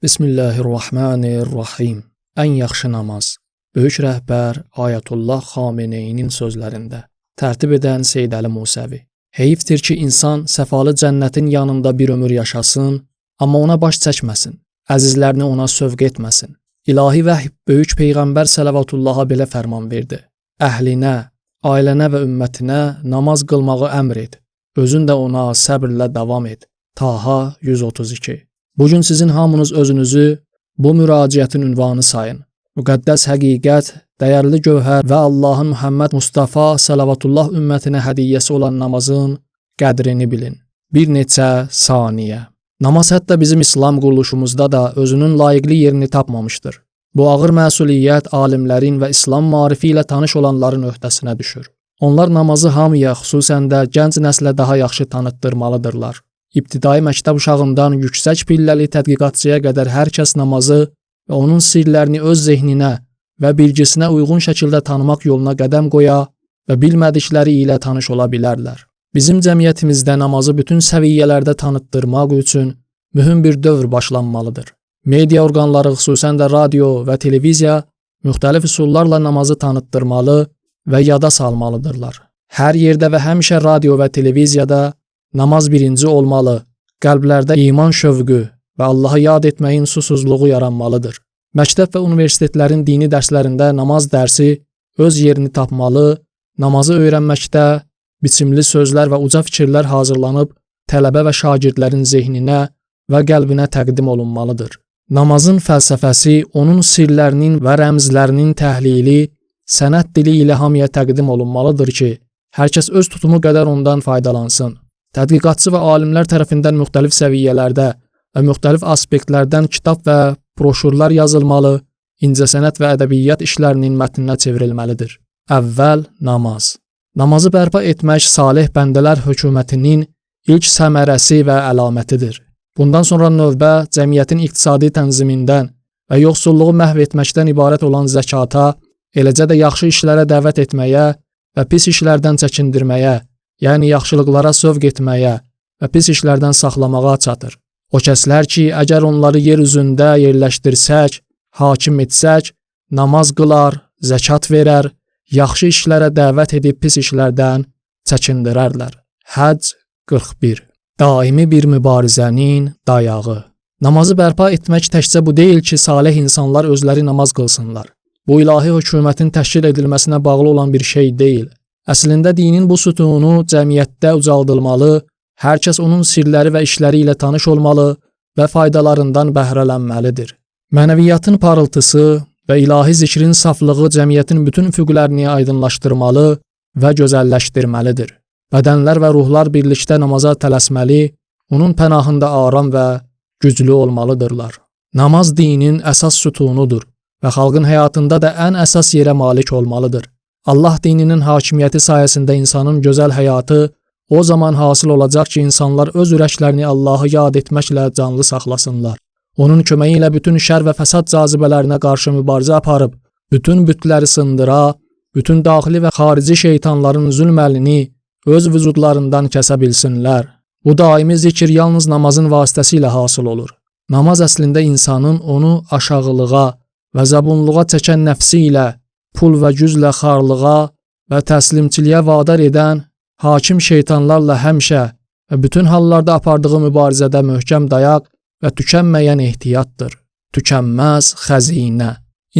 Bismillahirrahmanirrahim. Ən yaxşı namaz. Böyük rəhbər Ayətullah Xameneyinin sözlərində. Tərtib edən Seyyid Əli Musavi. Heyifdir ki, insan səfalı cənnətin yanında bir ömür yaşasın, amma ona baş çəkməsin, əzizlərini ona sövq etməsin. İlahi vəhy böyük Peyğəmbər sələvatullaha belə fərman verdi. Əhlinə, ailənə və ümmətinə namaz qılmağı əmr et. Özün də ona səbrlə davam et. Taha 132. Bugün sizin hamınız özünüzü bu müraciətin ünvanı sayın. Müqəddəs həqiqət, dəyərli gövhər və Allahın Muhammed Mustafa salavatullah ümmətinə hədiyyəsi olan namazın qədrini bilin. Bir neçə saniyə. Namaz hətta bizim İslam quruluşumuzda da özünün layiqli yerini tapmamışdır. Bu ağır məsuliyyət alimlərin və İslam marifi ilə tanış olanların öhdəsinə düşür. Onlar namazı hamıya, xüsusən də gənc nəslə daha yaxşı tanıtdırmalıdırlar. İbtidai məktəb uşağından yüksək pilləli tədqiqatçıya qədər hər kəs namazı və onun sirlərini öz zehninə və bilgisinə uyğun şəkildə tanımaq yoluna qədəm qoya və bilmədikləri ilə tanış ola bilərlər. Bizim cəmiyyətimizdə namazı bütün səviyyələrdə tanıtdırmaq üçün mühüm bir dövr başlanmalıdır. Media orqanları, xüsusən də radio və televiziya müxtəlif üsullarla namazı tanıtdırmalı və yada salmalıdırlar. Hər yerdə və həmişə radio və televiziyada namaz birinci olmalı, qəlblərdə iman şövqü və Allahı yad etməyin susuzluğu yaranmalıdır. Məktəb və universitetlərin dini dərslərində namaz dərsi öz yerini tapmalı, namazı öyrənməkdə biçimli sözlər və uca fikirlər hazırlanıb tələbə və şagirdlərin zehninə və qəlbinə təqdim olunmalıdır. Namazın fəlsəfəsi, onun sirlərinin və rəmzlərinin təhlili sənət dili ilə hamıya təqdim olunmalıdır ki, hər kəs öz tutumu qədər ondan faydalansın. Tədqiqatçı və alimlər tərəfindən müxtəlif səviyyələrdə və müxtəlif aspektlərdən kitab və broşurlar yazılmalı, incəsənət və ədəbiyyat işlərinin mətninə çevrilməlidir. Əvvəl namaz. Namazı bərpa etmək salih bəndələr hökumətinin ilk səmərəsi və əlamətidir. Bundan sonra növbə cəmiyyətin iqtisadi tənzimindən və yoxsulluğu məhv etməkdən ibarət olan zəkata, eləcə də yaxşı işlərə dəvət etməyə və pis işlərdən çəkindirməyə, yəni yaxşılıqlara sövq etməyə və pis işlərdən saxlamağa çatır. O kəslər ki, əgər onları yer üzündə yerləşdirsək, hakim etsək, namaz qılar, zəkat verər, yaxşı işlərə dəvət edib pis işlərdən çəkindirərlər. Həcc 41. Daimi bir mübarizənin dayağı. Namazı bərpa etmək təkcə bu deyil ki, salih insanlar özləri namaz qılsınlar. Bu ilahi hökumətin təşkil edilməsinə bağlı olan bir şey deyil. Əslində dinin bu sütunu cəmiyyətdə ucaldılmalı, hər kəs onun sirləri və işləri ilə tanış olmalı və faydalarından bəhrələnməlidir. Mənəviyyatın parıltısı və ilahi zikrin saflığı cəmiyyətin bütün üfüqlərini aydınlaşdırmalı və gözəlləşdirməlidir. Bədənlər və ruhlar birlikdə namaza tələsməli, onun pənahında aram və güclü olmalıdırlar. Namaz dinin əsas sütunudur və xalqın həyatında da ən əsas yerə malik olmalıdır. Allah dininin hakimiyyəti sayəsində insanın gözəl həyatı o zaman hasıl olacaq ki, insanlar öz ürəklərini Allahı yad etməklə canlı saxlasınlar. Onun köməyi ilə bütün şər və fəsad cazibələrinə qarşı mübarizə aparıb, bütün bütləri sındıra, bütün daxili və xarici şeytanların zülm əlini öz vücudlarından kəsə bilsinlər. Bu daimi zikir yalnız namazın vasitəsilə hasıl olur. Namaz əslində insanın onu aşağılığa və zabunluğa çəkən nəfsi ilə, pul və güclə xarlığa və təslimçiliyə vadar edən hakim şeytanlarla həmişə və bütün hallarda apardığı mübarizədə möhkəm dayaq və tükənməyən ehtiyatdır. Tükənməz xəzinə.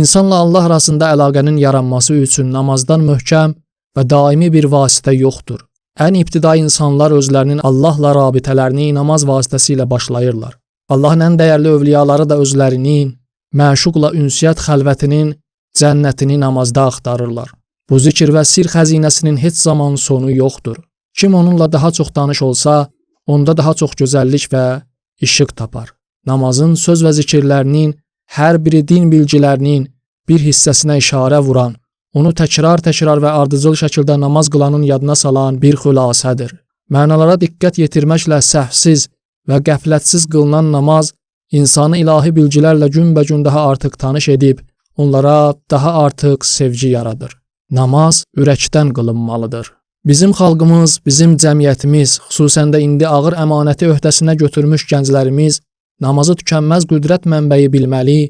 İnsanla Allah arasında əlaqənin yaranması üçün namazdan möhkəm və daimi bir vasitə yoxdur. Ən ibtidai insanlar özlərinin Allahla rabitələrini namaz vasitəsilə başlayırlar. Allahın ən dəyərli övliyaları da özlərinin məşuqla ünsiyyət xəlvətinin cənnətini namazda axtarırlar. Bu zikir və sir xəzinəsinin heç zaman sonu yoxdur. Kim onunla daha çox tanış olsa, onda daha çox gözəllik və işıq tapar. Namazın söz və zikirlərinin hər biri din bilgilərinin bir hissəsinə işarə vuran, onu təkrar və ardıcıl şəkildə namaz qılanın yadına salan bir xülasədir. Mənalara diqqət yetirməklə səhvsiz və qəflətsiz qılınan namaz insanı ilahi bilgilərlə günbəgün daha artıq tanış edib, onlara daha artıq sevgi yaradır. Namaz ürəkdən qılınmalıdır. Bizim xalqımız, bizim cəmiyyətimiz, xüsusən də indi ağır əmanəti öhdəsinə götürmüş gənclərimiz namazı tükənməz qüdrət mənbəyi bilməli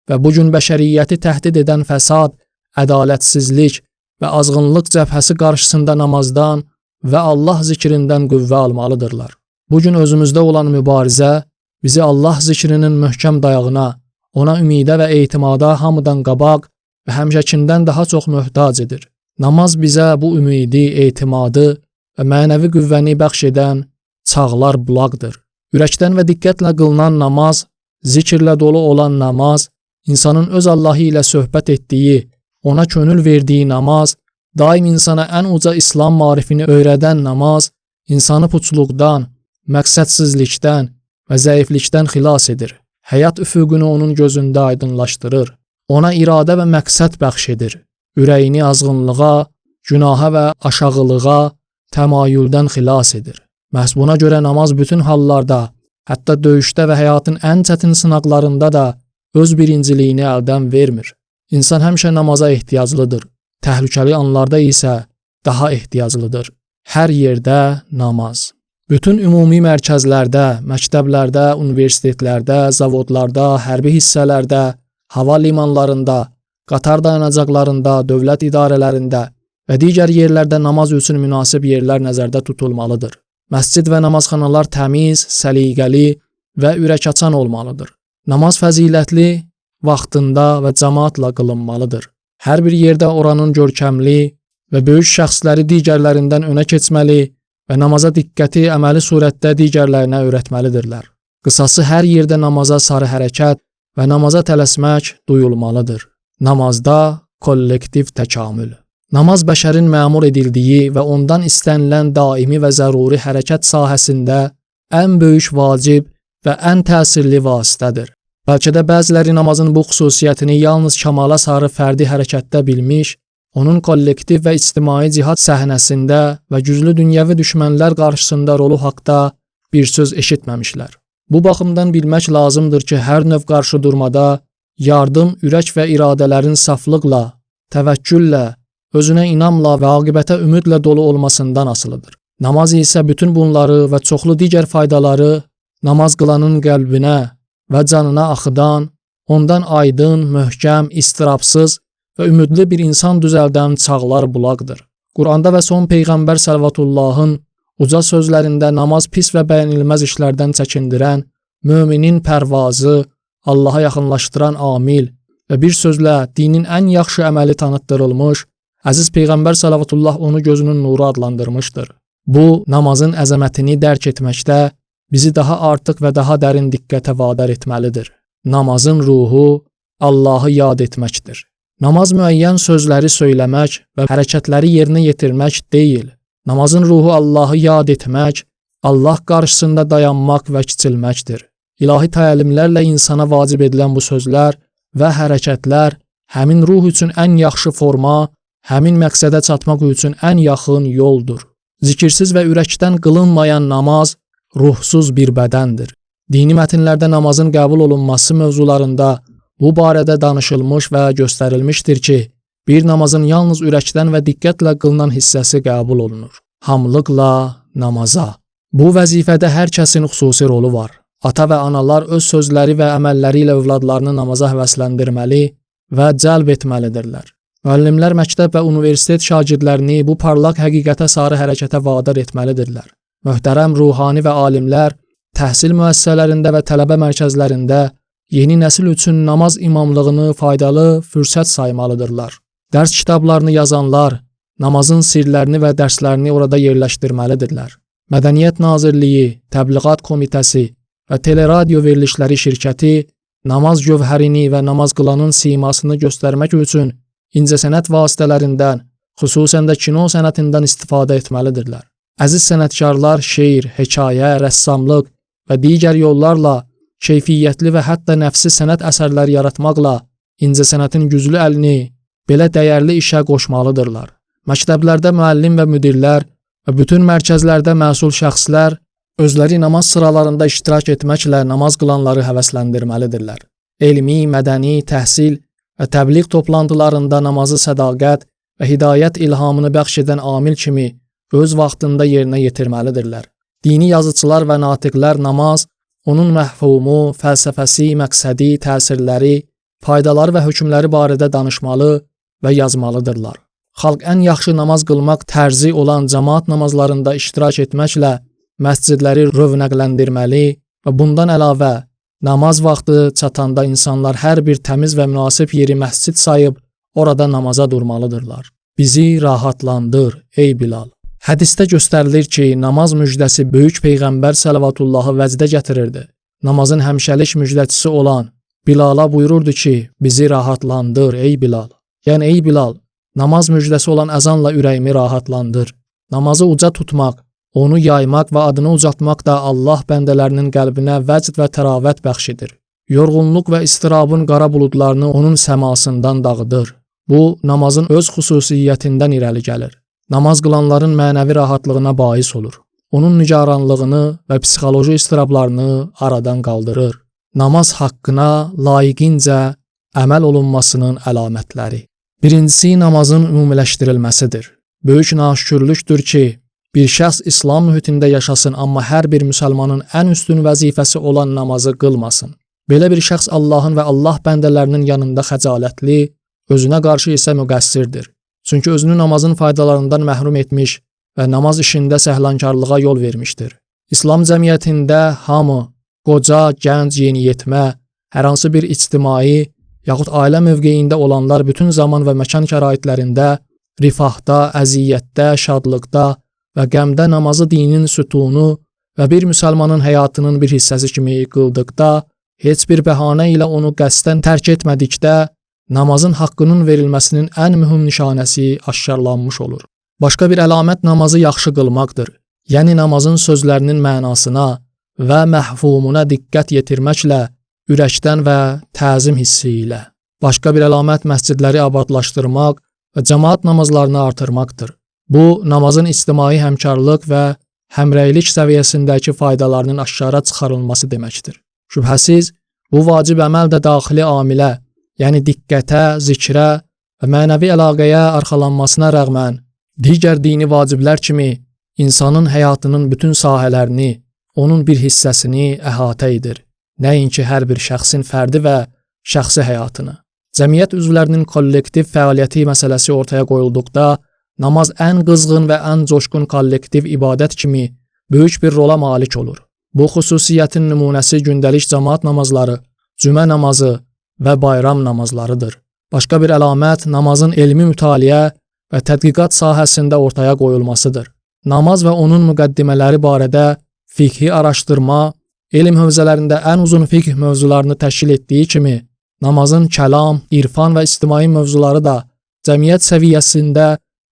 və bu gün bəşəriyyəti təhdid edən fəsad, ədalətsizlik və azğınlıq cəbhəsi qarşısında namazdan və Allah zikrindən qüvvə almalıdırlar. Bu gün özümüzdə olan mübarizə bizi Allah zikrinin möhkəm dayağına, ona ümidə və etimada hamıdan qabaq və həmşəkindən daha çox möhtac edir. Namaz bizə bu ümidi, etimadı və mənəvi qüvvəni bəxş edən çağlar bulaqdır. Ürəkdən və diqqətlə qılınan namaz, zikirlə dolu olan namaz, insanın öz Allahı ilə söhbət etdiyi, ona könül verdiyi namaz, daim insana ən uca İslam marifini öyrədən namaz, insanı puçluqdan, məqsədsizlikdən və zəiflikdən xilas edir. Həyat üfüqünü onun gözündə aydınlaşdırır. Ona iradə və məqsəd bəxş edir. Ürəyini azğınlığa, günaha və aşağılığa, təmayüldən xilas edir. Məhz buna görə namaz bütün hallarda, hətta döyüşdə və həyatın ən çətin sınaqlarında da öz birinciliyini əldən vermir. İnsan həmişə namaza ehtiyaclıdır. Təhlükəli anlarda isə daha ehtiyaclıdır. Hər yerdə namaz. Bütün ümumi mərkəzlərdə, məktəblərdə, universitetlərdə, zavodlarda, hərbi hissələrdə, hava limanlarında, qatar dayanacaqlarında, dövlət idarələrində və digər yerlərdə namaz üçün münasib yerlər nəzərdə tutulmalıdır. Məscid və namazxanalar təmiz, səliqəli və ürəkaçan olmalıdır. Namaz fəzilətli, vaxtında və cəmaatla qılınmalıdır. Hər bir yerdə oranın görkəmli və böyük şəxsləri digərlərindən önə keçməli və namaza diqqəti əməli surətdə digərlərinə öyrətməlidirlər. Qısası hər yerdə namaza sarı hərəkət və namaza tələsmək duyulmalıdır. Namazda kollektiv təkamül. Namaz bəşərin məmur edildiyi və ondan istənilən daimi və zəruri hərəkət sahəsində ən böyük vacib və ən təsirli vasitədir. Bəlkə də bəziləri namazın bu xüsusiyyətini yalnız kamala sarı fərdi hərəkətdə bilmiş, onun kollektiv və ictimai cihad səhnəsində və güclü dünyəvi düşmənlər qarşısında rolu haqda bir söz eşitməmişlər. Bu baxımdan bilmək lazımdır ki, hər növ qarşıdurmada yardım ürək və iradələrin saflıqla, təvəkküllə, özünə inamla və aqibətə ümidlə dolu olmasından asılıdır. Namaz isə bütün bunları və çoxlu digər faydaları namaz qılanın qəlbinə və canına axıdan, ondan aydın, möhkəm, istirabsız və ümidli bir insan düzəldən çağlar bulaqdır. Quranda və son Peyğəmbər səlvatullahın uca sözlərində namaz pis və bəyənilməz işlərdən çəkindirən, müminin pərvazı, Allaha yaxınlaşdıran amil və bir sözlə dinin ən yaxşı əməli tanıtdırılmış, Əziz Peyğəmbər səlvatullah onu gözünün nuru adlandırmışdır. Bu, namazın əzəmətini dərk etməkdə bizi daha artıq və daha dərin diqqətə vadar etməlidir. Namazın ruhu Allahı yad etməkdir. Namaz müəyyən sözləri söyləmək və hərəkətləri yerinə yetirmək deyil. Namazın ruhu Allahı yad etmək, Allah qarşısında dayanmaq və kiçilməkdir. İlahi təlimlərlə insana vacib edilən bu sözlər və hərəkətlər həmin ruh üçün ən yaxşı forma, həmin məqsədə çatmaq üçün ən yaxın yoldur. Zikirsiz və ürəkdən qılınmayan namaz ruhsuz bir bədəndir. Dini mətnlərdə namazın qəbul olunması mövzularında bu barədə danışılmış və göstərilmişdir ki, bir namazın yalnız ürəkdən və diqqətlə qılınan hissəsi qəbul olunur. Hamlıqla namaza. Bu vəzifədə hər kəsin xüsusi rolu var. Ata və analar öz sözləri və əməlləri ilə övladlarını namaza həvəsləndirməli və cəlb etməlidirlər. Müəllimlər məktəb və universitet şagirdlərini bu parlaq həqiqətə sarı hərəkətə vadar etməlidirlər. Möhtərəm ruhani və alimlər təhsil müəssisələrində və tələbə mərkəzlərində yeni nəsil üçün namaz imamlığını faydalı fürsət saymalıdırlar. Dərs kitablarını yazanlar namazın sirlərini və dərslərini orada yerləşdirməlidirlər. Mədəniyyət Nazirliyi, Təbliğat Komitəsi və Teleradio verilişləri şirkəti namaz gövhərini və namaz qılanın simasını göstərmək üçün incəsənət vasitələrindən, xüsusən də kino sənətindən istifadə etməlidirlər. Əziz sənətkarlar şeir, hekayə, rəssamlıq və digər yollarla keyfiyyətli və hətta nəfsi sənət əsərləri yaratmaqla incəsənətin güclü əlini belə dəyərli işə qoşmalıdırlar. Məktəblərdə müəllim və müdirlər və bütün mərkəzlərdə məsul şəxslər özləri namaz sıralarında iştirak etməklə namaz qılanları həvəsləndirməlidirlər. Elmi, mədəni, təhsil və təbliğ toplantılarında namazı sədaqət və hidayət ilhamını bəxş edən amil kimi öz vaxtında yerinə yetirməlidirlər. Dini yazıçılar və natiqlər namaz onun məfhumu, fəlsəfəsi, məqsədi, təsirləri, faydaları və hökmləri barədə danışmalı və yazmalıdırlar. Xalq ən yaxşı namaz qılmaq tərzi olan cəmaət namazlarında iştirak etməklə məscidləri rövnəqləndirməli və bundan əlavə namaz vaxtı çatanda insanlar hər bir təmiz və münasib yeri məscid sayıb orada namaza durmalıdırlar. Bizi rahatlandır, ey Bilal. Hədisdə göstərilir ki, namaz müjdəsi böyük Peyğəmbər səlavatıllahı vəcdə gətirirdi. Namazın həmişəlik müjdəçisi olan Bilala buyururdu ki, bizi rahatlandır, ey Bilal. Yəni, ey Bilal, namaz müjdəsi olan əzanla ürəyimi rahatlandır. Namazı uca tutmaq, onu yaymaq və adını ucaltmaq da Allah bəndələrinin qəlbinə vəcd və təravət bəxş edir. Yorğunluq və istirabın qara buludlarını onun səmasından dağıdır. Bu, namazın öz xüsusiyyətindən irəli gəlir. Namaz qılanların mənəvi rahatlığına bais olur. Onun nigaranlığını və psixoloji istirablarını aradan qaldırır. Namaz haqqına layiqincə əməl olunmasının əlamətləri. Birincisi, namazın ümumiləşdirilməsidir. Böyük naşükürlükdür ki, bir şəxs İslam mühitində yaşasın, amma hər bir müsəlmanın ən üstün vəzifəsi olan namazı qılmasın. Belə bir şəxs Allahın və Allah bəndələrinin yanında xəcalətli, özünə qarşı isə müqəssirdir. Çünki özünü namazın faydalarından məhrum etmiş və namaz işində səhlankarlığa yol vermişdir. İslam cəmiyyətində hamı, qoca, gənc, yeniyetmə, hər hansı bir ictimai yaxud ailə mövqeyində olanlar bütün zaman və məkan şəraitlərində, rifahda, əziyyətdə, şadlıqda və qəmdə namazı dinin sütunu və bir müsəlmanın həyatının bir hissəsi kimi qıldıqda, heç bir bəhanə ilə onu qəsdən tərk etmədikdə, namazın haqqının verilməsinin ən mühüm nişanəsi aşkarlanmış olur. Başqa bir əlamət namazı yaxşı qılmaqdır. Yəni namazın sözlərinin mənasına və məhfumuna diqqət yetirməklə, ürəkdən və təzim hissi ilə. Başqa bir əlamət məscidləri abadlaşdırmaq və cəmaət namazlarını artırmaqdır. Bu, namazın ictimai həmkarlıq və həmrəylik səviyyəsindəki faydalarının aşkara çıxarılması deməkdir. Şübhəsiz, bu vacib əməl də daxili amilə, yəni diqqətə, zikrə və mənəvi əlaqəyə arxalanmasına rəğmən, digər dini vaciblər kimi insanın həyatının bütün sahələrini, onun bir hissəsini əhatə edir. Nəinki hər bir şəxsin fərdi və şəxsi həyatını. Cəmiyyət üzvlərinin kollektiv fəaliyyəti məsələsi ortaya qoyulduqda, namaz ən qızğın və ən coşqun kollektiv ibadət kimi böyük bir rola malik olur. Bu xüsusiyyətin nümunəsi gündəlik cəmaət namazları, cümə namazı və bayram namazlarıdır. Başqa bir əlamət namazın elmi mütaliə və tədqiqat sahəsində ortaya qoyulmasıdır. Namaz və onun müqəddimələri barədə fiqhi araşdırma, elm hövzələrində ən uzun fiqh mövzularını təşkil etdiyi kimi, namazın kəlam, irfan və ictimai mövzuları da cəmiyyət səviyyəsində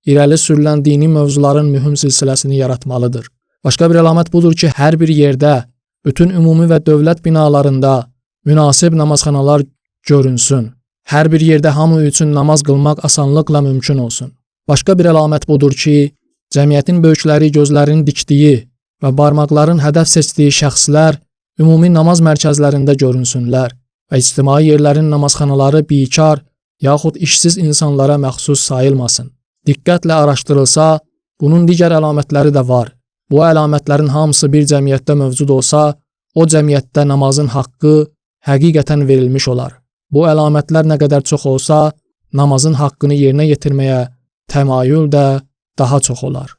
irəli sürülən dini mövzuların mühüm silsiləsini yaratmalıdır. Başqa bir əlamət budur ki, hər bir yerdə, bütün ümumi və dövlət binalarında münasib namazxanalar görünsün. Hər bir yerdə hamı üçün namaz qılmaq asanlıqla mümkün olsun. Başqa bir əlamət budur ki, cəmiyyətin böyükləri gözlərini dikdiyi və barmaqların hədəf seçdiyi şəxslər ümumi namaz mərkəzlərində görünsünlər və ictimai yerlərin namazxanaları bikar yaxud işsiz insanlara məxsus sayılmasın. Diqqətlə araşdırılsa, bunun digər əlamətləri də var. Bu əlamətlərin hamısı bir cəmiyyətdə mövcud olsa, o cəmiyyətdə namazın haqqı həqiqətən verilmiş olar. Bu əlamətlər nə qədər çox olsa, namazın haqqını yerinə yetirməyə təmayül də daha çox olar.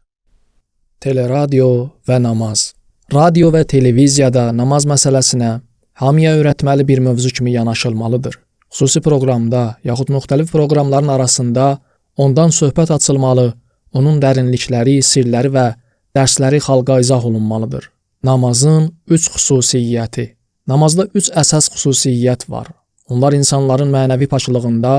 Teleradio və namaz. Radio və televiziyada namaz məsələsinə hamıya öyrətməli bir mövzu kimi yanaşılmalıdır. Xüsusi proqramda yaxud müxtəlif proqramların arasında ondan söhbət açılmalı, onun dərinlikləri, sirləri və dərsləri xalqa izah olunmalıdır. Namazın 3 xüsusiyyəti. Namazda 3 əsas xüsusiyyət var. Onlar insanların mənəvi paklığında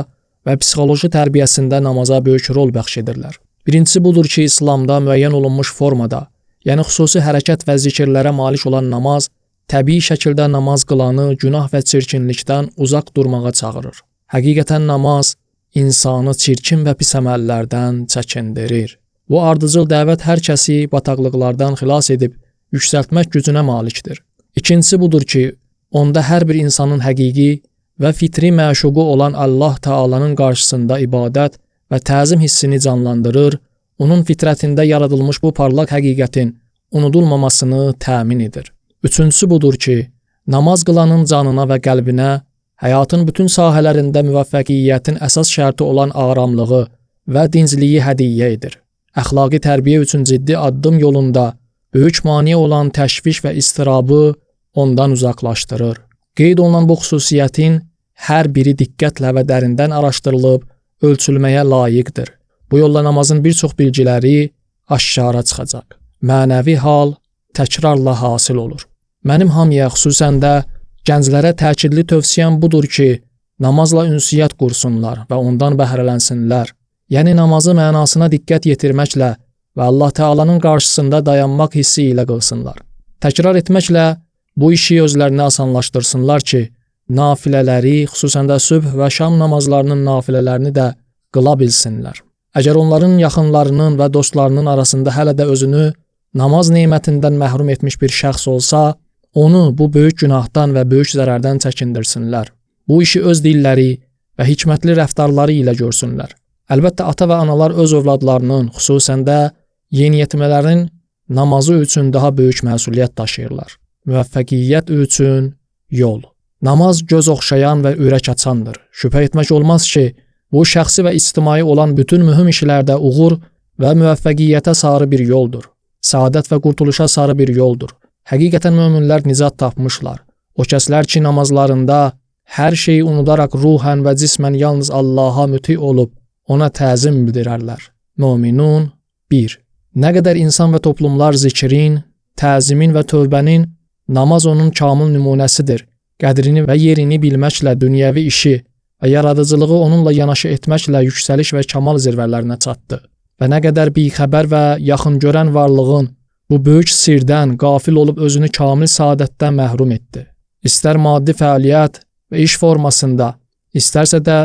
və psixoloji tərbiyəsində namaza böyük rol bəxş edirlər. Birincisi budur ki, İslamda müəyyən olunmuş formada, yəni xüsusi hərəkət və zikirlərə malik olan namaz, təbii şəkildə namaz qılanı günah və çirkinlikdən uzaq durmağa çağırır. Həqiqətən namaz insanı çirkin və pis əməllərdən çəkindirir. Bu ardıcıl dəvət hər kəsi bataqlıqlardan xilas edib yüksəltmək gücünə malikdir. İkincisi budur ki, onda hər bir insanın həqiqi və fitri məşuqu olan Allah Taala'nın qarşısında ibadət və təzim hissini canlandırır, onun fitrətində yaradılmış bu parlaq həqiqətin unudulmamasını təmin edir. Üçüncüsü budur ki, Namaz qılanın canına və qəlbinə həyatın bütün sahələrində müvəffəqiyyətin əsas şərti olan aramlığı və dincliyi hədiyyə edir. Əxlaqi tərbiyə üçün ciddi addım yolunda böyük maneə olan təşviş və istirabı ondan uzaqlaşdırır. Qeyd olunan bu xüsusiyyətin hər biri diqqətlə və dərindən araşdırılıb ölçülməyə layiqdir. Bu yolla namazın bir çox bilgiləri aşkara çıxacaq. Mənəvi hal təkrarla hasil olur. Mənim hamıya, xüsusən də gənclərə təkidli tövsiyəm budur ki, namazla ünsiyyət qursunlar və ondan bəhrələnsinlər. Yəni namazı mənasına diqqət yetirməklə və Allah Teala'nın qarşısında dayanmaq hissi ilə qılsınlar. Təkrar etməklə bu işi özlərinə asanlaşdırsınlar ki, nafilələri, xüsusən də sübh və şam namazlarının nafilələrini də qıla bilsinlər. Əgər onların yaxınlarının və dostlarının arasında hələ də özünü namaz nemətindən məhrum etmiş bir şəxs olsa, onu bu böyük günahdan və böyük zərərdən çəkindirsinlər. Bu işi öz dilləri və hikmətli rəftarları ilə görsünlər. Əlbəttə, ata və analar öz övladlarının, xüsusən də yeniyetmələrin namazı üçün daha böyük məsuliyyət daşıyırlar. Müvəffəqiyyət üçün yol. Namaz göz oxşayan və ürək açandır. Şübhə etmək olmaz ki, bu şəxsi və ictimai olan bütün mühüm işlərdə uğur və müvəffəqiyyətə sarı bir yoldur. Səadət və qurtuluşa sarı bir yoldur. Həqiqətən möminlər nicat tapmışlar. O kəslər ki, namazlarında hər şeyi unudaraq ruhən və cismən yalnız Allaha müti olub, ona təzim bildirərlər. Möminun 1. Nə qədər insan və toplumlar zikrin, təzimin və tövbənin, namaz onun kamil nümunəsidir. Qədrini və yerini bilməklə dünyəvi işi və yaradıcılığı onunla yanaşı etməklə yüksəliş və kamal zirvələrinə çatdı. Və nə qədər bixəbər və yaxın görən varlığın bu böyük sirdən qafil olub özünü kamil saadətdən məhrum etdi. İstər maddi fəaliyyət və iş formasında, istərsə də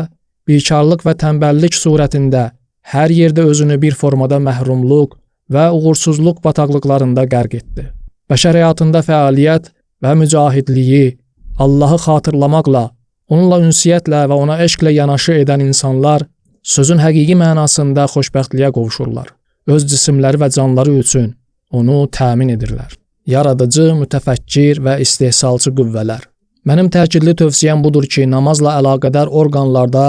bikarlıq və tənbəllik surətində hər yerdə özünü bir formada məhrumluq və uğursuzluq bataqlıqlarında qərq etdi. Bəşər həyatında fəaliyyət və mücahidliyi Allahı xatırlamaqla, onunla ünsiyyətlə və ona eşqlə yanaşı edən insanlar sözün həqiqi mənasında xoşbəxtliyə qovuşurlar. Öz cisimləri və canları üçün onu təmin edirlər. Yaradıcı, mütəfəkkir və istehsalçı qüvvələr. Mənim təkidli tövsiyəm budur ki, namazla əlaqədar orqanlarda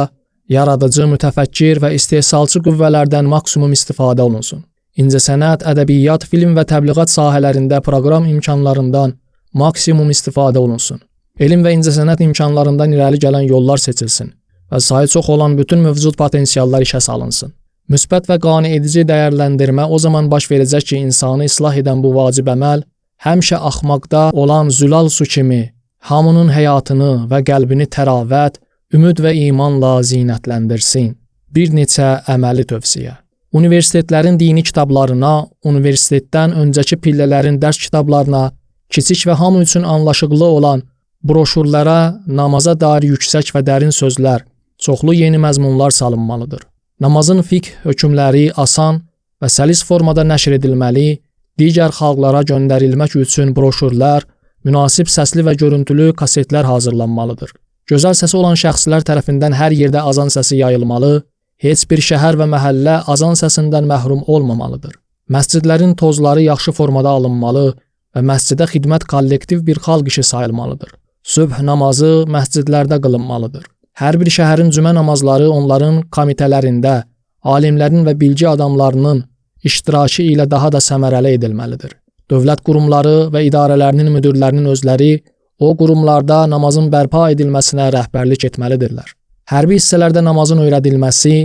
yaradıcı, mütəfəkkir və istehsalçı qüvvələrdən maksimum istifadə olunsun. İncəsənət, ədəbiyyat, film və təbliğat sahələrində proqram imkanlarından maksimum istifadə olunsun. Elm və incəsənət imkanlarından irəli gələn yollar seçilsin və sayı çox olan bütün mövcud potensiallar işə salınsın. Müsbət və qane-edici dəyərləndirmə o zaman baş verəcək ki, insanı islah edən bu vacib əməl həmişə axmaqda olan zülal su kimi hamının həyatını və qəlbini təravət, ümid və imanla zinətləndirsin. Bir neçə əməli tövsiyə. Universitetlərin dini kitablarına, universitetdən öncəki pillələrin dərs kitablarına, kiçik və hamı üçün anlaşıqlı olan broşurlara namaza dair yüksək və dərin sözlər, çoxlu yeni məzmunlar salınmalıdır. Namazın fiqh hökmləri asan və səlis formada nəşr edilməli, digər xalqlara göndərilmək üçün broşurlar, münasib səsli və görüntülü kasetlər hazırlanmalıdır. Gözəl səsi olan şəxslər tərəfindən hər yerdə azan səsi yayılmalı, heç bir şəhər və məhəllə azan səsindən məhrum olmamalıdır. Məscidlərin tozları yaxşı formada alınmalı və məscidə xidmət kollektiv bir xalq işi sayılmalıdır. Sübh namazı məscidlərdə qılınmalıdır. Hər bir şəhərin cümə namazları onların komitələrində, alimlərin və bilgi adamlarının iştirakı ilə daha da səmərəli edilməlidir. Dövlət qurumları və idarələrinin müdirlərinin özləri o qurumlarda namazın bərpa edilməsinə rəhbərlik etməlidirlər. Hərbi hissələrdə namazın öyrədilməsi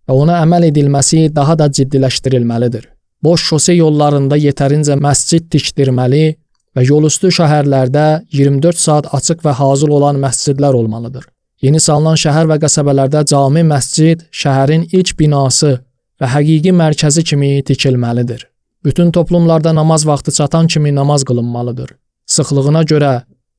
və ona əməl edilməsi daha da ciddiləşdirilməlidir. Boş şose yollarında yetərincə məscid tikdirməli və yolüstü şəhərlərdə 24 saat açıq və hazır olan məscidlər olmalıdır. Yeni salınan şəhər və qəsəbələrdə cami məscid şəhərin ilk binası və həqiqi mərkəzi kimi tikilməlidir. Bütün toplumlarda namaz vaxtı çatan kimi namaz qılınmalıdır. Sıxlığına görə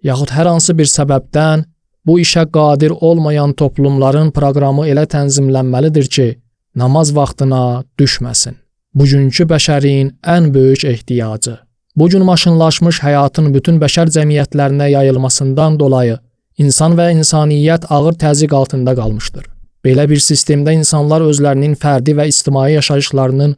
yaxud hər hansı bir səbəbdən bu işə qadir olmayan toplumların proqramı elə tənzimlənməlidir ki, namaz vaxtına düşməsin. Bugünkü bəşərin ən böyük ehtiyacı. Bugün maşınlaşmış həyatın bütün bəşər cəmiyyətlərinə yayılmasından dolayı insan və insaniyyət ağır təzyiq altında qalmışdır. Belə bir sistemdə insanlar özlərinin fərdi və ictimai yaşayışlarının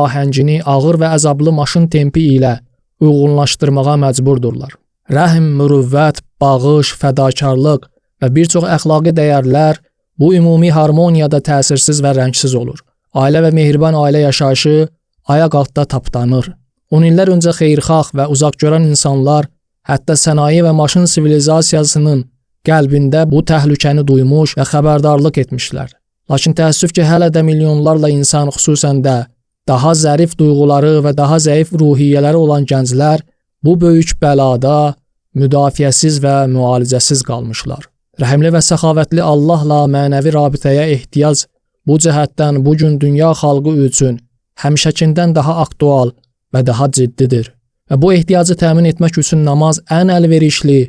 ahəngini ağır və əzablı maşın tempi ilə uyğunlaşdırmağa məcburdurlar. Rəhm, mürüvvət, bağış, fədakarlıq və bir çox əxlaqi dəyərlər bu ümumi harmoniyada təsirsiz və rəngsiz olur. Ailə və mehriban ailə yaşayışı ayaq altda tapdanır. 10 illər öncə xeyirxah və uzaqgörən insanlar hətta sənaye və maşın sivilizasiyasının qəlbində bu təhlükəni duymuş və xəbərdarlıq etmişlər. Lakin təəssüf ki, hələ də milyonlarla insan, xüsusən də daha zərif duyğuları və daha zəif ruhiyyələri olan gənclər bu böyük bəlada müdafiəsiz və müalicəsiz qalmışlar. Rəhimli və səxavətli Allahla mənəvi rabitəyə ehtiyac bu cəhətdən bu gün dünya xalqı üçün həmişəkindən daha aktual və daha ciddidir. Və bu ehtiyacı təmin etmək üçün namaz ən əlverişli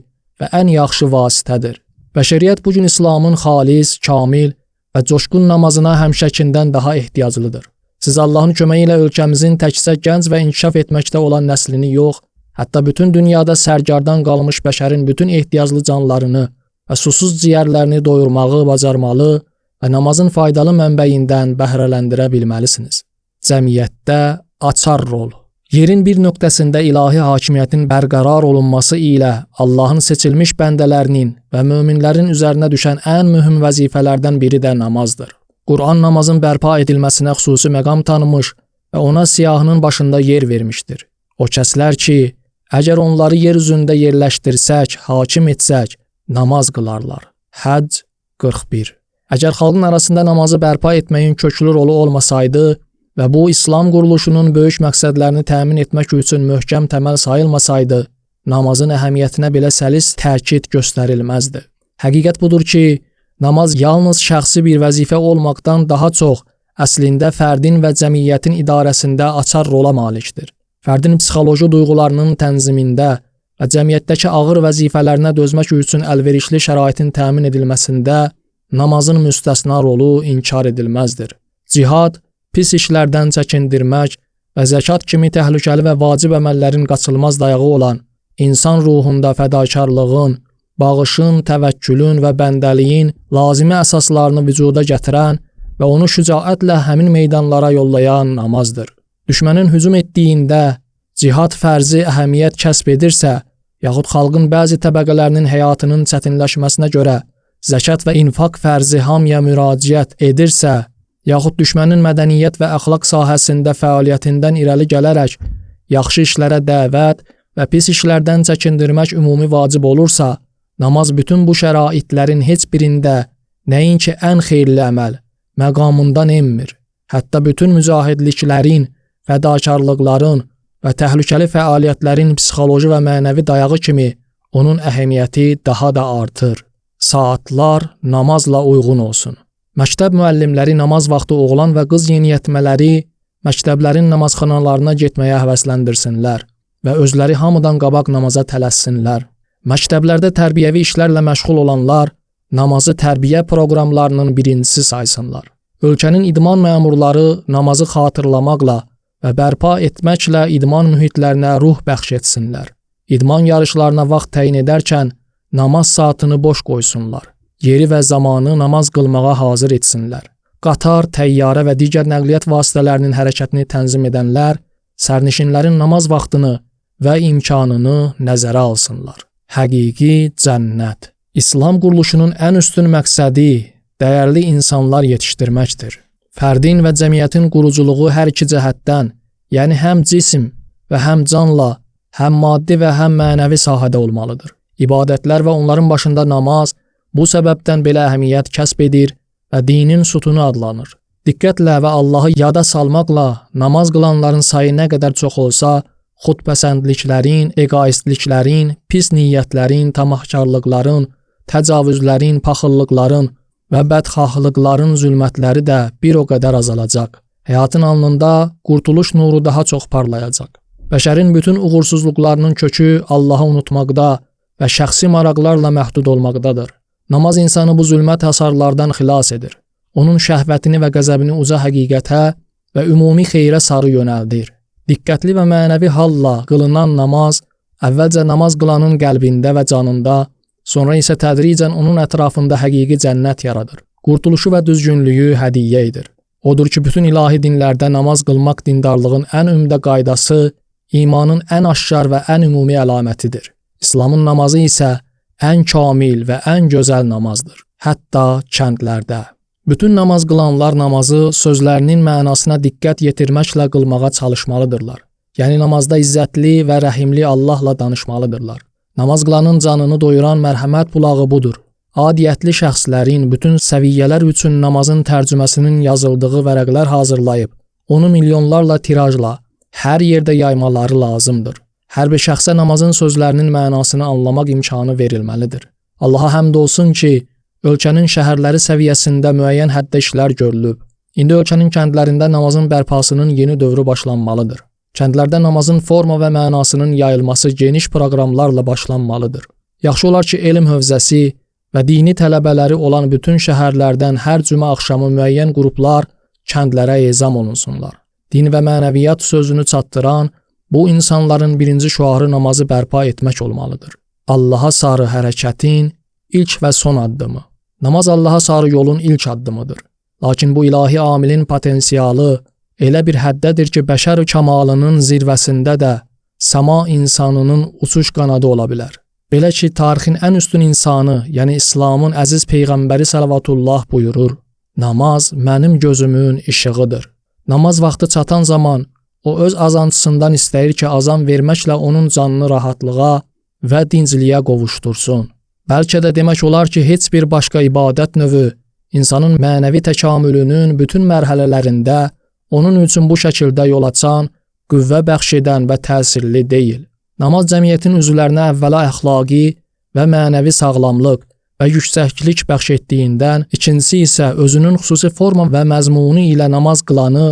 və ən yaxşı vasitədir. Bəşəriyyət bu gün İslamın xalis, kamil və coşqun namazına həmişəkindən daha ehtiyaclıdır. Siz Allahın köməyi ilə ölkəmizin təkcə gənc və inkişaf etməkdə olan nəslini yox, hətta bütün dünyada sərgardan qalmış bəşərin bütün ehtiyaclı canlarını və susuz ciyərlərini doyurmağı bacarmalı və namazın faydalı mənbəyindən bəhrələndirə bilməlisiniz. Cəmiyyətdə açar rol. Yerin bir nöqtəsində ilahi hakimiyyətin bərqərar olunması ilə Allahın seçilmiş bəndələrinin və möminlərin üzərinə düşən ən mühüm vəzifələrdən biri də namazdır. Quran namazın bərpa edilməsinə xüsusi məqam tanımış və ona siyahının başında yer vermişdir. O kəslər ki, əgər onları yer üzündə yerləşdirsək, hakim etsək, namaz qılarlar. Həcc 41. Əgər xalqın arasında namazı bərpa etməyin köklü rolu olmasaydı və bu İslam quruluşunun böyük məqsədlərini təmin etmək üçün möhkəm təməl sayılmasaydı, namazın əhəmiyyətinə belə səlis təkid göstərilməzdi. Həqiqət budur ki, namaz yalnız şəxsi bir vəzifə olmaqdan daha çox əslində fərdin və cəmiyyətin idarəsində açar rola malikdir. Fərdin psixoloji duyğularının tənzimində və cəmiyyətdəki ağır vəzifələrinə dözmək üçün əlverişli şəraitin təmin edilməsində namazın müstəsna rolu inkar edilməzdir. Cihad, pis işlərdən çəkindirmək və zəkat kimi təhlükəli və vacib əməllərin qaçılmaz dayağı olan insan ruhunda fədakarlığın, bağışın, təvəkkülün və bəndəliyin lazımi əsaslarını vücuda gətirən və onu şücaətlə həmin meydanlara yollayan namazdır. Düşmənin hücum etdiyində cihad fərzi əhəmiyyət kəsb edirsə, yaxud xalqın bəzi təbəqələrinin həyatının çətinləşməsinə görə zəkat və infaq fərzi hamıya müraciət edirsə, yaxud düşmənin mədəniyyət və əxlaq sahəsində fəaliyyətindən irəli gələrək yaxşı işlərə dəvət və pis işlərdən çəkindirmək ümumi vacib olursa, namaz bütün bu şəraitlərin heç birində nəinki ən xeyirli əməl məqamından enmir. Hətta bütün mücahidliklərin, fədakarlıqların və təhlükəli fəaliyyətlərin psixoloji və mənəvi dayağı kimi onun əhəmiyyəti daha da artır. Saatlar namazla uyğun olsun. Məktəb müəllimləri namaz vaxtı oğlan və qız yeniyetmələri məktəblərin namazxanalarına getməyə həvəsləndirsinlər və özləri hamıdan qabaq namaza tələssinlər. Məktəblərdə tərbiyəvi işlərlə məşğul olanlar namazı tərbiyə proqramlarının birincisi saysınlar. Ölkənin idman məmurları namazı xatırlamaqla və bərpa etməklə idman mühitlərinə ruh bəxş etsinlər. İdman yarışlarına vaxt təyin edərkən namaz saatını boş qoysunlar. Yeri və zamanı namaz qılmağa hazır etsinlər. Qatar, təyyarə və digər nəqliyyat vasitələrinin hərəkətini tənzim edənlər sərnişinlərin namaz vaxtını və imkanını nəzərə alsınlar. Həqiqi cənnət. İslam quruluşunun ən üstün məqsədi dəyərli insanlar yetişdirməkdir. Fərdin və cəmiyyətin quruculuğu hər iki cəhətdən, yəni həm cism və həm canla, həm maddi və həm mənəvi sahədə olmalıdır. İbadətlər və onların başında namaz bu səbəbdən belə əhəmiyyət kəsb edir və dinin sütunu adlanır. Diqqətlə və Allahı yada salmaqla namaz qılanların sayı nə qədər çox olsa, xudpəsəndliklərin, egoistliklərin, pis niyyətlərin, tamahkarlıqların, təcavüzlərin, paxıllıqların və bədxahlıqların zülmətləri də bir o qədər azalacaq. Həyatın alnında qurtuluş nuru daha çox parlayacaq. Bəşərin bütün uğursuzluqlarının kökü Allahı unutmaqda və şəxsi maraqlarla məhdud olmaqdadır. Namaz insanı bu zülmət hasarlardan xilas edir. Onun şəhvətini və qəzəbini uca həqiqətə və ümumi xeyrə sarı yönəldir. Diqqətli və mənəvi halla qılınan namaz əvvəlcə namaz qılanın qəlbində və canında, sonra isə tədricən onun ətrafında həqiqi cənnət yaradır. Qurtuluşu və düzgünlüyü hədiyyə edir. Odur ki, bütün ilahi dinlərdə namaz qılmaq dindarlığın ən ümdə qaydası, imanın ən aşkar və ən ümumi əlamətidir. İslamın namazı isə ən kamil və ən gözəl namazdır. Hətta kəndlərdə. Bütün namaz qılanlar namazı sözlərinin mənasına diqqət yetirməklə qılmağa çalışmalıdırlar. Yəni namazda izzətli və rəhimli Allahla danışmalıdırlar. Namaz qılanın canını doyuran mərhəmət bulağı budur. Adiyyətli şəxslərin bütün səviyyələr üçün namazın tərcüməsinin yazıldığı vərəqlər hazırlayıb, onu milyonlarla tirajla hər yerdə yaymaları lazımdır. Hər bir şəxsə namazın sözlərinin mənasını anlamaq imkanı verilməlidir. Allaha həmd olsun ki, ölkənin şəhərləri səviyyəsində müəyyən həddə işlər görülüb. İndi ölkənin kəndlərində namazın bərpasının yeni dövrü başlanmalıdır. Kəndlərdə namazın forma və mənasının yayılması geniş proqramlarla başlanmalıdır. Yaxşı olar ki, elm hövzəsi və dini tələbələri olan bütün şəhərlərdən hər cümə axşamı müəyyən qruplar kəndlərə ezam olunsunlar. Din və mənəviyyat sözünü çatdıran bu insanların birinci şüarı namazı bərpa etmək olmalıdır. Allaha sarı hərəkətin ilk və son addımı. Namaz Allaha sarı yolun ilk addımıdır. Lakin bu ilahi amilin potensialı elə bir həddədir ki, bəşər kəmalının zirvəsində də səma insanının uçuş qanadı ola bilər. Belə ki, tarixin ən üstün insanı, yəni İslamın əziz Peyğəmbəri sələvatullah buyurur, namaz mənim gözümün işığıdır. Namaz vaxtı çatan zaman o öz azancısından istəyir ki, azan verməklə onun canını rahatlığa və dincliyə qovuştursun. Bəlkə də demək olar ki, heç bir başqa ibadət növü insanın mənəvi təkamülünün bütün mərhələlərində onun üçün bu şəkildə yol açan, qüvvə bəxş edən və təsirli deyil. Namaz cəmiyyətin üzvlərinə əvvəla əxlaqi və mənəvi sağlamlıq və yüksəklik bəxş etdiyindən, ikincisi isə özünün xüsusi forma və məzmunu ilə namaz qılanı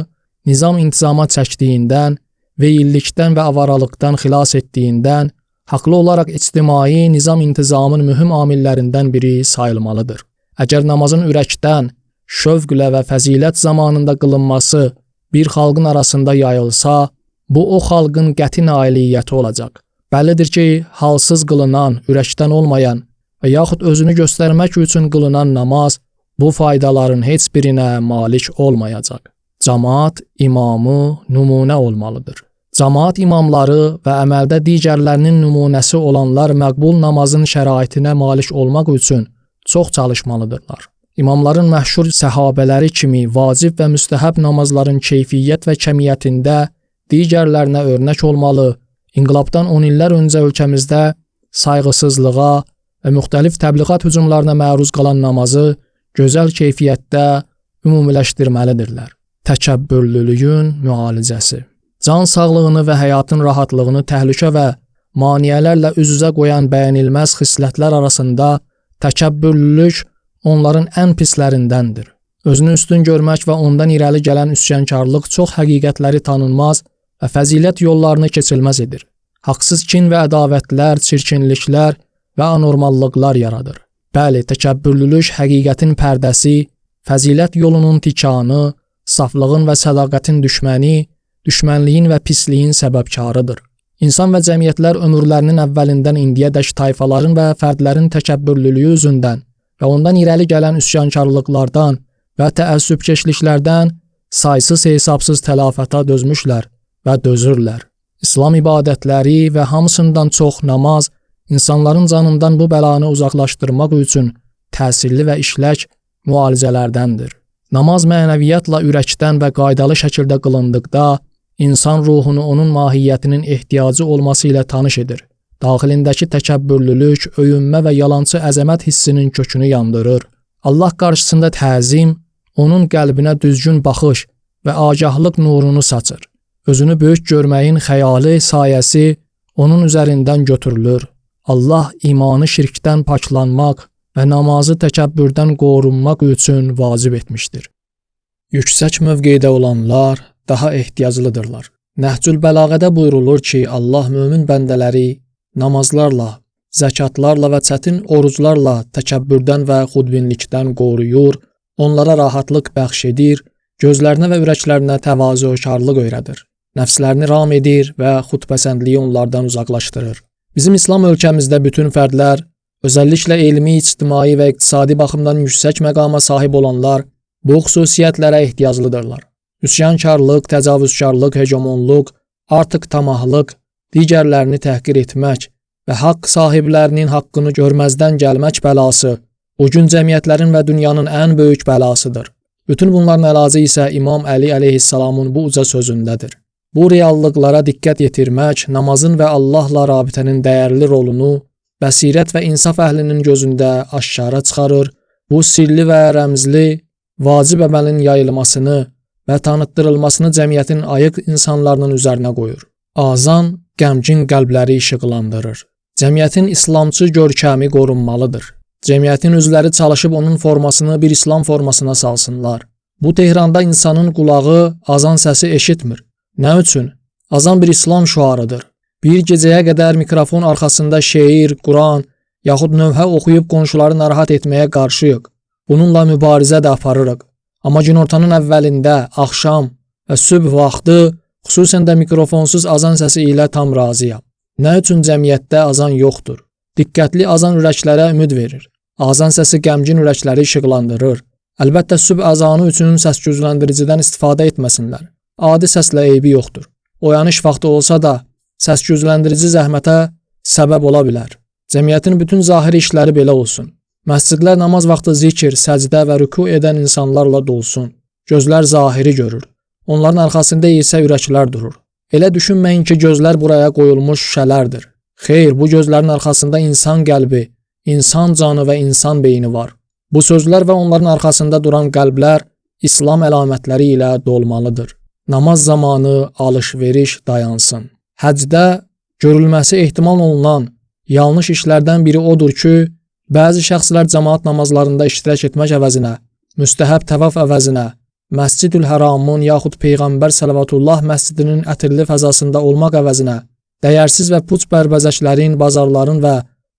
nizam-intizama çəkdiyindən, veyillikdən və avaralıqdan xilas etdiyindən, haqlı olaraq ictimai nizam-intizamın mühüm amillərindən biri sayılmalıdır. Əgər namazın ürəkdən, şövqlə və fəzilət zamanında qılınması bir xalqın arasında yayılsa, bu o xalqın qəti nailiyyəti olacaq. Bəllidir ki, halsız qılınan, ürəkdən olmayan və yaxud özünü göstərmək üçün qılınan namaz bu faydaların heç birinə malik olmayacaq. Camaat imamı nümunə olmalıdır. Camaat imamları və əməldə digərlərinin nümunəsi olanlar məqbul namazın şəraitinə malik olmaq üçün çox çalışmalıdırlar. İmamların məşhur səhabələri kimi vacib və müstəhəb namazların keyfiyyət və kəmiyyətində digərlərinə örnək olmalı, inqilabdan 10 illər öncə ölkəmizdə sayğısızlığa və müxtəlif təbliğat hücumlarına məruz qalan namazı gözəl keyfiyyətdə ümumiləşdirməlidirlər. Təkəbbürlülüyün müalicəsi. Can sağlığını və həyatın rahatlığını təhlükə və maneələrlə üz-üzə qoyan bəyənilməz xislətlər arasında təkəbbürlülük onların ən pislərindəndir. Özünü üstün görmək və ondan irəli gələn üsyankarlıq çox həqiqətləri tanınmaz və fəzilət yollarını keçilməz edir. Haqsız kin və ədavətlər, çirkinliklər və anormallıqlar yaradır. Bəli, təkəbbürlülük həqiqətin pərdəsi, fəzilət yolunun tikanı, saflığın və sədaqətin düşməni, düşmənliyin və pisliyin səbəbkarıdır. İnsan və cəmiyyətlər ömürlərinin əvvəlindən indiyədək tayfaların və fərdlərin təkəbbürlülüyü üzündən və ondan irəli gələn üsyankarlıqlardan və təəssübkeşliklərdən saysız-hesabsız tələfata dözmüşlər və dözürlər. İslam ibadətləri və hamısından çox namaz insanların canından bu bəlanı uzaqlaşdırmaq üçün təsirli və işlək müalicələrdəndir. Namaz mənəviyyatla ürəkdən və qaydalı şəkildə qılındıqda insan ruhunu onun mahiyyətinin ehtiyacı olması ilə tanış edir. Daxilindəki təkəbbürlülük, öyünmə və yalançı əzəmət hissinin kökünü yandırır. Allah qarşısında təzim, onun qəlbinə düzgün baxış və agahlıq nurunu saçır. Özünü böyük görməyin xəyali sayəsi onun üzərindən götürülür. Allah imanı şirkdən paklanmaq və namazı təkəbbürdən qorunmaq üçün vacib etmişdir. Yüksək mövqedə olanlar daha ehtiyaclıdırlar. Nəhcül Bəlağədə buyurulur ki, Allah mömin bəndələri namazlarla, zəkatlarla və çətin oruclarla təkəbbürdən və xudbinlikdən qoruyur, onlara rahatlıq bəxş edir, gözlərinə və ürəklərinə təvazökarlıq öyrədir, nəfslərini ram edir və xudpəsəndliyi onlardan uzaqlaşdırır. Bizim İslam ölkəmizdə bütün fərdlər, özəlliklə elmi, ictimai və iqtisadi baxımdan yüksək məqama sahib olanlar bu xüsusiyyətlərə ehtiyaclıdırlar. Üsyankarlıq, təcavüzkarlıq, hegemonluq, artıq tamahlıq, digərlərini təhqir etmək və haqq sahiblərinin haqqını görməzdən gəlmək bəlası o gün cəmiyyətlərin və dünyanın ən böyük bəlasıdır. Bütün bunların əlacı isə İmam Əli əleyhissalamın bu uca sözündədir. Bu reallıqlara diqqət yetirmək namazın və Allahla rabitənin dəyərli rolunu bəsirət və insaf əhlinin gözündə aşkara çıxarır. Bu sirli və rəmzli vacib əməlin yayılmasını və tanıtdırılmasını cəmiyyətin ayıq insanlarının üzərinə qoyur. Azan qəmgin qəlbləri işıqlandırır. Cəmiyyətin İslamçı görkəmi qorunmalıdır. Cəmiyyətin üzvləri çalışıb onun formasını bir İslam formasına salsınlar. Bu Tehranda insanın qulağı azan səsi eşitmir. Nə üçün? Azan bir İslam şüarıdır. Bir gecəyə qədər mikrofon arxasında şeir, Quran yaxud növhə oxuyub qonşuları narahat etməyə qarşıyıq. Bununla mübarizə də aparırıq. Amma günortanın əvvəlində, axşam və sübh vaxtı xüsusən də mikrofonsuz azan səsi ilə tam razıyam. Nə üçün cəmiyyətdə azan yoxdur? Diqqətli azan ürəklərə ümid verir. Azan səsi qəmgin ürəkləri işıqlandırır. Əlbəttə sübh azanı üçün səs-gücləndiricidən istifadə etməsinlər. Adi səslə eybi yoxdur. Oyanış vaxtı olsa da səs-gücləndirici zəhmətə səbəb ola bilər. Cəmiyyətin bütün zahiri işləri belə olsun. Məscidlər namaz vaxtı zikr, səcdə və rüku edən insanlarla dolsun. Gözlər zahiri görür. Onların arxasında isə ürəklər durur. Elə düşünməyin ki, gözlər buraya qoyulmuş şüşələrdir. Xeyr, bu gözlərin arxasında insan qəlbi, insan canı və insan beyni var. Bu sözlər və onların arxasında duran qəlblər İslam əlamətləri ilə dolmalıdır. Namaz zamanı alış-veriş dayansın. Həcdə görülməsi ehtimal olunan yanlış işlərdən biri odur ki, bəzi şəxslər cəmaat namazlarında iştirak etmək əvəzinə, müstəhəb təvaf əvəzinə, Məscidül-Həramın yaxud Peyğəmbər Sələvatullah məscidinin ətirli fəzasında olmaq əvəzinə, dəyərsiz və puç bərbəzəklərin, bazarların və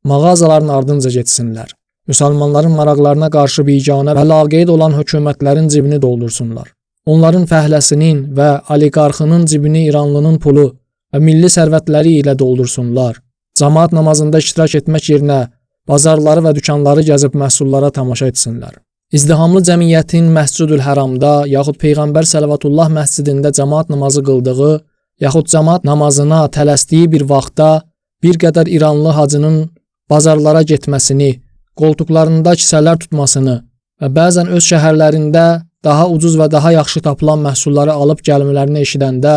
mağazaların ardınca getsinlər. Müsəlmanların maraqlarına qarşı biganə və laqeyd olan hökumətlərin cibini doldursunlar. Onların fəhləsinin və oliqarxının cibini İranlının pulu və milli sərvətləri ilə doldursunlar. Cəmaat namazında iştirak etmək yerinə bazarları və dükanları gəzib məhsullara tamaşa etsinlər. İzdihamlı cəmiyyətin Məscidül-Həramda yaxud Peyğəmbər Sələvatullah məscidində cəmaat namazı qıldığı yaxud cəmaat namazına tələsdiyi bir vaxtda bir qədər İranlı hacının bazarlara getməsini, qoltuqlarında kisələr tutmasını və bəzən öz şəhərlərində daha ucuz və daha yaxşı tapılan məhsulları alıb gəlmələrini eşidəndə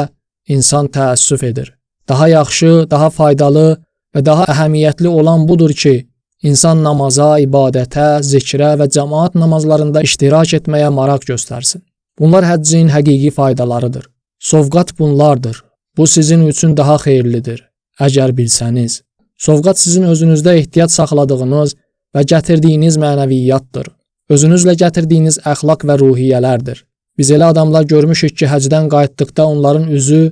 insan təəssüf edir. Daha yaxşı, daha faydalı və daha əhəmiyyətli olan budur ki, İnsan namaza, ibadətə, zikrə və cəmaat namazlarında iştirak etməyə maraq göstərsin. Bunlar həccin həqiqi faydalarıdır. Sovqat bunlardır. Bu sizin üçün daha xeyirlidir, əgər bilsəniz. Sovqat sizin özünüzdə ehtiyac saxladığınız və gətirdiyiniz mənəviyyatdır. Özünüzlə gətirdiyiniz əxlaq və ruhiyyələrdir. Biz elə adamlar görmüşük ki, həcdən qayıtdıqda onların üzü,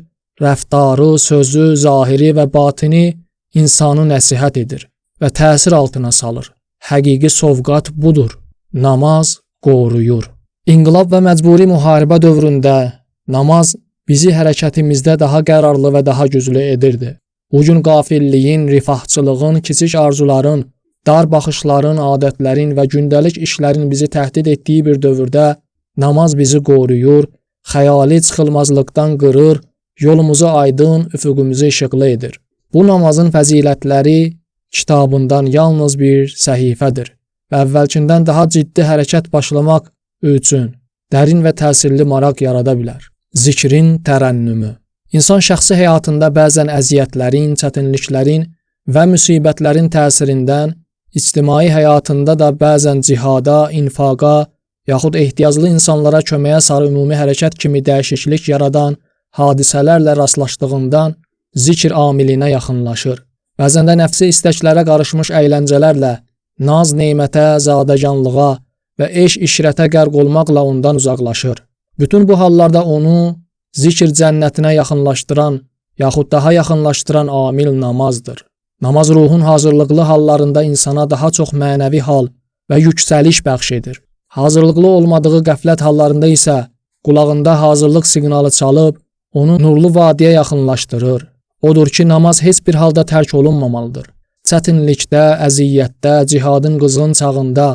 rəftarı, sözü, zahiri və batini insanı nəsihət edir və təsir altına salır. Həqiqi sovqat budur. Namaz qoruyur. İnqilab və məcburi müharibə dövründə namaz bizi hərəkətimizdə daha qərarlı və daha güclü edirdi. Bugün qafilliyin, rifahçılığın, kiçik arzuların, dar baxışların, adətlərin və gündəlik işlərin bizi təhdid etdiyi bir dövrdə namaz bizi qoruyur, xəyali çıxılmazlıqdan qırır, yolumuzu aydın, üfüqümüzü işıqlı edir. Bu namazın fəzilətləri kitabından yalnız bir səhifədir və əvvəlkindən daha ciddi hərəkət başlamaq üçün dərin və təsirli maraq yarada bilər. Zikrin tərənnümü. İnsan şəxsi həyatında bəzən əziyyətlərin, çətinliklərin və müsibətlərin təsirindən, ictimai həyatında da bəzən cihada, infaqa, yaxud ehtiyaclı insanlara köməyə sarı ümumi hərəkət kimi dəyişiklik yaradan hadisələrlə rastlaşdığından zikr amilinə yaxınlaşır. Bəzən də nəfsi istəklərə qarışmış əyləncələrlə, naz neymətə, zadəganlığa və eş-işrətə qərq olmaqla ondan uzaqlaşır. Bütün bu hallarda onu zikr cənnətinə yaxınlaşdıran, yaxud daha yaxınlaşdıran amil namazdır. Namaz ruhun hazırlıqlı hallarında insana daha çox mənəvi hal və yüksəliş bəxş edir. Hazırlıqlı olmadığı qəflət hallarında isə qulağında hazırlıq siqnalı çalıb, onu nurlu vadiyə yaxınlaşdırır. Odur ki, namaz heç bir halda tərk olunmamalıdır. Çətinlikdə, əziyyətdə, cihadın qızğın çağında,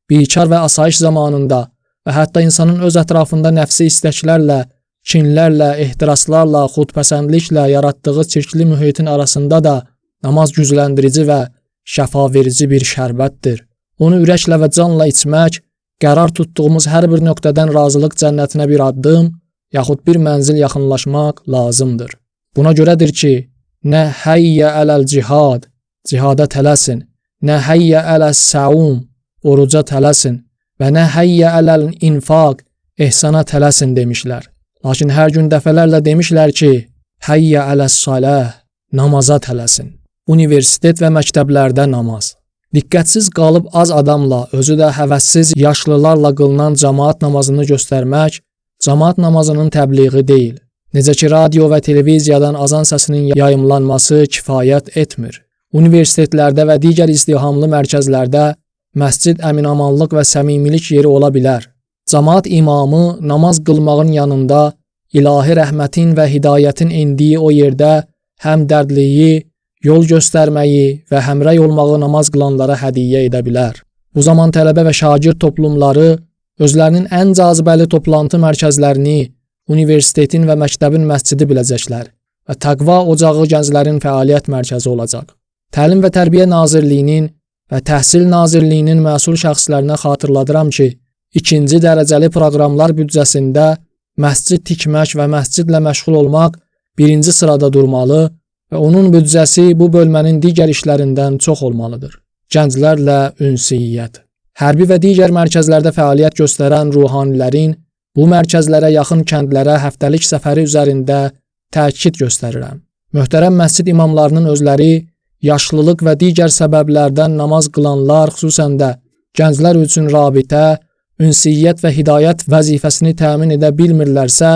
bikar və asayiş zamanında və hətta insanın öz ətrafında nəfsi istəklərlə, kinlərlə, ehtiraslarla, xudpəsəndliklə yaratdığı çirkli mühitin arasında da Namaz gücləndirici və şəfaverici bir şərbətdir. Onu ürəklə və canla içmək, qərar tutduğumuz hər bir nöqtədən razılıq cənnətinə bir addım, yaxud bir mənzil yaxınlaşmaq lazımdır. Buna görədir ki, nə həyyə ələl cihad, cihada tələsin, nə həyyə ələs səum, oruca tələsin və nə həyyə ələl infaq, ehsana tələsin demişlər. Lakin hər gün dəfələrlə demişlər ki, həyyə ələs saləh, namaza tələsin. Universitet və məktəblərdə namaz. Diqqətsiz qalıb az adamla, özü də həvəssiz yaşlılarla qılınan cəmaat namazını göstərmək, cəmaat namazının təbliği deyil. Necə ki, radio və televiziyadan azan səsinin yayımlanması kifayət etmir. Universitetlərdə və digər izdihamlı mərkəzlərdə məscid əminamanlıq və səmimilik yeri ola bilər. Cəmaat imamı namaz qılmağın yanında ilahi rəhmətin və hidayətin endiyi o yerdə həm dərdliyi, yol göstərməyi və həmrəy olmağı namaz qılanlara hədiyyə edə bilər. Bu zaman tələbə və şagird toplumları özlərinin ən cazibəli toplantı mərkəzlərini, universitetin və məktəbin məscidi biləcəklər və təqva ocağı gənclərin fəaliyyət mərkəzi olacaq. Təlim və Tərbiyə Nazirliyinin və Təhsil Nazirliyinin məsul şəxslərinə xatırladıram ki, 2-ci dərəcəli proqramlar büdcəsində məscid tikmək və məscidlə məşğul olmaq 1-ci sırada durmalı və onun büdcəsi bu bölmənin digər işlərindən çox olmalıdır. Gənclərlə ünsiyyət. Hərbi və digər mərkəzlərdə fəaliyyət göstərən ruhanilərin bu mərkəzlərə yaxın kəndlərə həftəlik səfəri üzərində təkid göstərirəm. Möhtərəm məscid imamlarının özləri yaşlılıq və digər səbəblərdən namaz qılanlar, xüsusən də gənclər üçün rabitə, ünsiyyət və hidayət vəzifəsini təmin edə bilmirlərsə,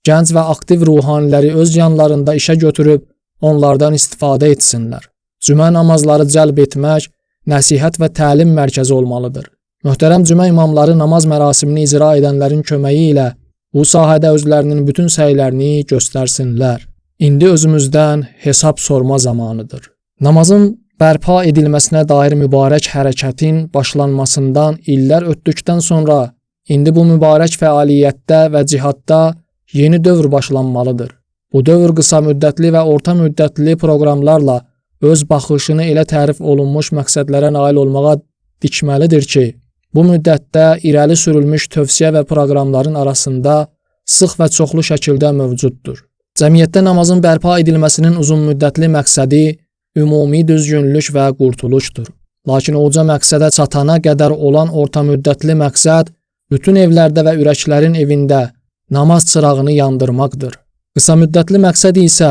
gənc və aktiv ruhaniləri öz yanlarında işə götürüb onlardan istifadə etsinlər. Cümə namazları cəlb etmək, nəsihət və təlim mərkəzi olmalıdır. Möhtərəm cümə imamları namaz mərasimini icra edənlərin köməyi ilə bu sahədə özlərinin bütün səylərini göstərsinlər. İndi özümüzdən hesab sorma zamanıdır. Namazın bərpa edilməsinə dair mübarək hərəkətin başlanmasından illər ötdükdən sonra indi bu mübarək fəaliyyətdə və cihadda yeni dövr başlanmalıdır. Bu dövr qısa müddətli və orta müddətli proqramlarla öz baxışını elə tərif olunmuş məqsədlərə nail olmağa dikməlidir ki, bu müddətdə irəli sürülmüş tövsiyə və proqramların arasında sıx və çoxlu şəkildə mövcuddur. Cəmiyyətdə namazın bərpa edilməsinin uzunmüddətli məqsədi ümumi düzgünlük və qurtuluşdur. Lakin uca məqsədə çatana qədər olan orta müddətli məqsəd bütün evlərdə və ürəklərin evində namaz çırağını yandırmaqdır. Qısa müddətli məqsəd isə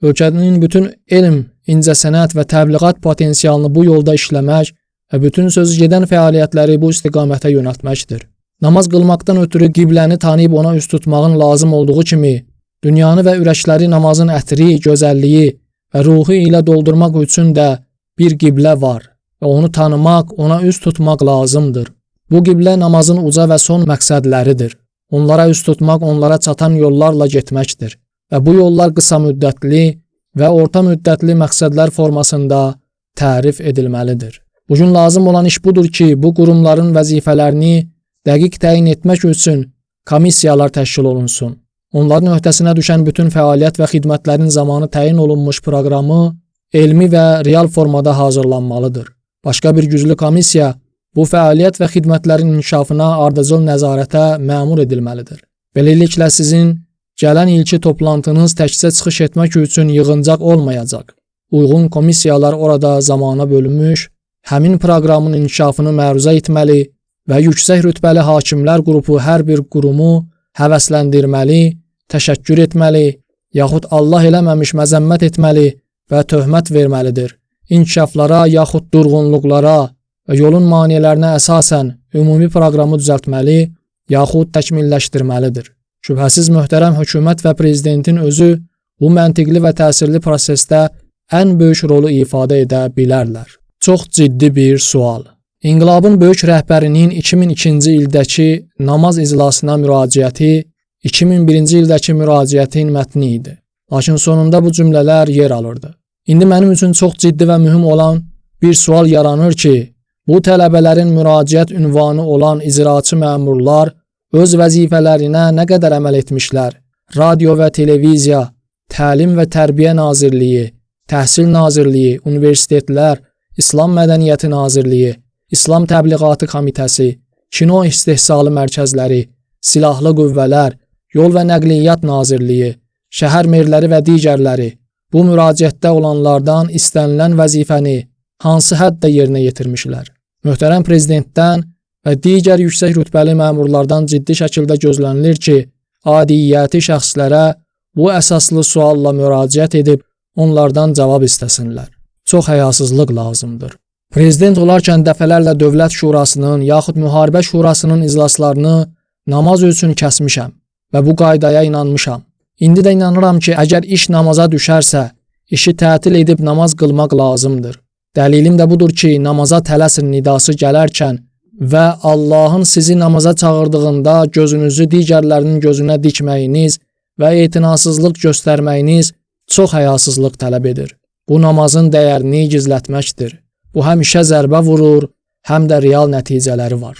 ölkənin bütün elm, incəsənət və təbliğat potensialını bu yolda işləmək və bütün sözü gedən fəaliyyətləri bu istiqamətə yönəltməkdir. Namaz qılmaqdan ötürü qibləni tanıyıb ona üst tutmağın lazım olduğu kimi, dünyanı və ürəkləri namazın ətri, gözəlliyi və ruhu ilə doldurmaq üçün də bir qiblə var və onu tanımaq, ona üz tutmaq lazımdır. Bu qiblə namazın uca və son məqsədləridir. Onlara üz tutmaq, onlara çatan yollarla getməkdir və bu yollar qısa müddətli və orta müddətli məqsədlər formasında tərif edilməlidir. Bugün lazım olan iş budur ki, bu qurumların vəzifələrini dəqiq təyin etmək üçün komissiyalar təşkil olunsun. Onların öhdəsinə düşən bütün fəaliyyət və xidmətlərin zamanı təyin olunmuş proqramı elmi və real formada hazırlanmalıdır. Başqa bir güclü komissiya bu fəaliyyət və xidmətlərin inkişafına ardıcıl nəzarətə məmur edilməlidir. Beləliklə sizin gələn ilki toplantınız təkcə çıxış etmək üçün yığıncaq olmayacaq. Uyğun komissiyalar orada zamana bölünmüş, həmin proqramın inkişafını məruzə etməli və yüksək rütbəli hakimlər qrupu hər bir qurumu həvəsləndirməli, təşəkkür etməli, yaxud Allah eləməmiş məzəmmət etməli və töhmət verməlidir. İnkişaflara yaxud durğunluqlara və yolun maneələrinə əsasən ümumi proqramı düzəltməli yaxud təkmilləşdirməlidir. Şübhəsiz möhtərəm hökumət və prezidentin özü bu məntiqli və təsirli prosesdə ən böyük rolu ifadə edə bilərlər. Çox ciddi bir sual. İnqilabın böyük rəhbərinin 2002-ci ildəki namaz iclasına müraciəti 2001-ci ildəki müraciətin mətni idi. Lakin sonunda bu cümlələr yer alırdı. İndi mənim üçün çox ciddi və mühüm olan bir sual yaranır ki, bu tələbələrin müraciət ünvanı olan icraçı məmurlar öz vəzifələrinə nə qədər əməl etmişlər? Radio və televiziya, Təlim və Tərbiyə Nazirliyi, Təhsil Nazirliyi, universitetlər, İslam Mədəniyyəti Nazirliyi, İslam Təbliğatı Komitəsi, kino istehsalı mərkəzləri, silahlı qüvvələr, Yol və Nəqliyyat Nazirliyi, şəhər merləri və digərləri bu müraciətdə olanlardan istənilən vəzifəni hansı həddə yerinə yetirmişlər? Möhtərəm Prezidentdən və digər yüksək rütbəli məmurlardan ciddi şəkildə gözlənilir ki, adiyyəti şəxslərə bu əsaslı sualla müraciət edib onlardan cavab istəsinlər. Çox həyasızlıq lazımdır. Prezident olarkən dəfələrlə Dövlət Şurasının yaxud Müharibə Şurasının iclaslarını namaz üçün kəsmişəm və bu qaydaya inanmışam. İndi də inanıram ki, əgər iş namaza düşərsə, işi tətil edib namaz qılmaq lazımdır. Dəlilim də budur ki, namaza tələsin nidası gələrkən və Allahın sizi namaza çağırdığında gözünüzü digərlərinin gözünə dikməyiniz və etinasızlıq göstərməyiniz çox həyasızlıq tələb edir. Bu namazın dəyərini gizlətməkdir. Bu həm işə zərbə vurur, həm də real nəticələri var.